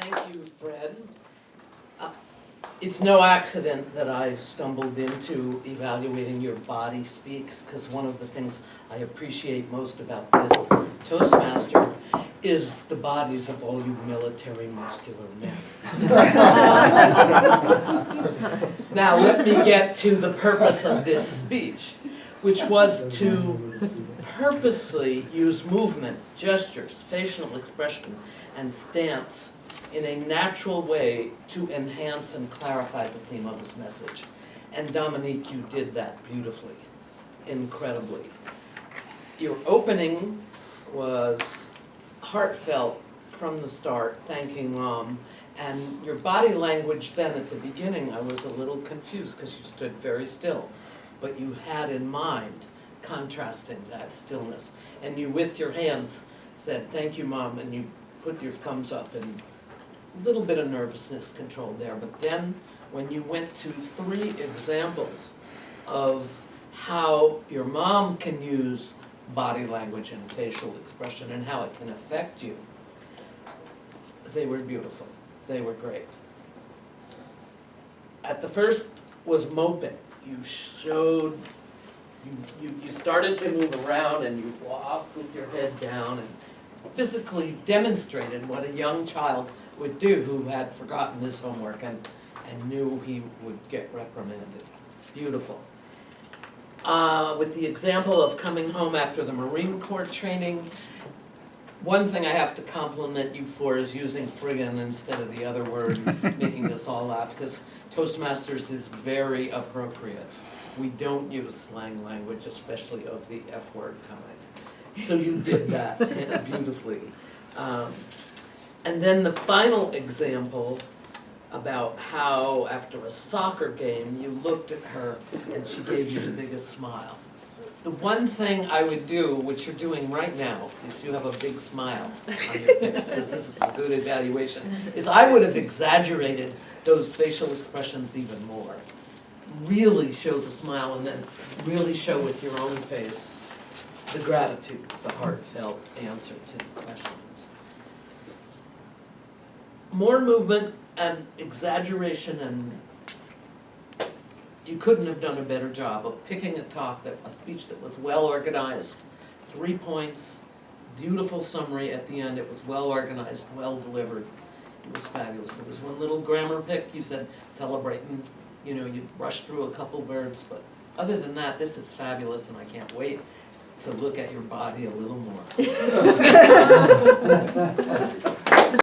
Thank you, Fred. It's no accident that I stumbled into evaluating your body speaks, because one of the things I appreciate most about this Toastmaster is the bodies of all you military muscular men. Now let me get to the purpose of this speech, which was to purposefully use movement, gestures, facial expression, and stance in a natural way to enhance and clarify the theme of his message. And Dominique, you did that beautifully, incredibly. Your opening was heartfelt from the start, thanking Mom. And your body language then at the beginning, I was a little confused because you stood very still. But you had in mind contrasting that stillness. And you, with your hands, said, "Thank you, Mom," and you put your thumbs up, and a little bit of nervousness controlled there. But then when you went to 3 examples of how your mom can use body language and facial expression and how it can affect you, they were beautiful. They were great. At the first was moping. You showed, you started to move around and you walked with your head down and physically demonstrated what a young child would do who had forgotten his homework and knew he would get reprimanded. Beautiful. With the example of coming home after the Marine Corps training, one thing I have to compliment you for is using friggin' instead of the other word, making us all laugh, because Toastmasters is very appropriate. We don't use slang language, especially of the F word kind. So you did that beautifully. And then the final example about how after a soccer game you looked at her and she gave you the biggest smile. The one thing I would do, which you're doing right now, is you have a big smile on your face, because this is a good evaluation, is I would have exaggerated those facial expressions even more. Really show the smile and then really show with your own face the gratitude, the heartfelt answer to the questions. More movement and exaggeration, and you couldn't have done a better job of picking a speech that was well organized, 3 points, beautiful summary at the end. It was well organized, well delivered. It was fabulous. There was one little grammar pick. You said celebrating, you rushed through a couple words, but other than that, this is fabulous, and I can't wait to look at your body a little more.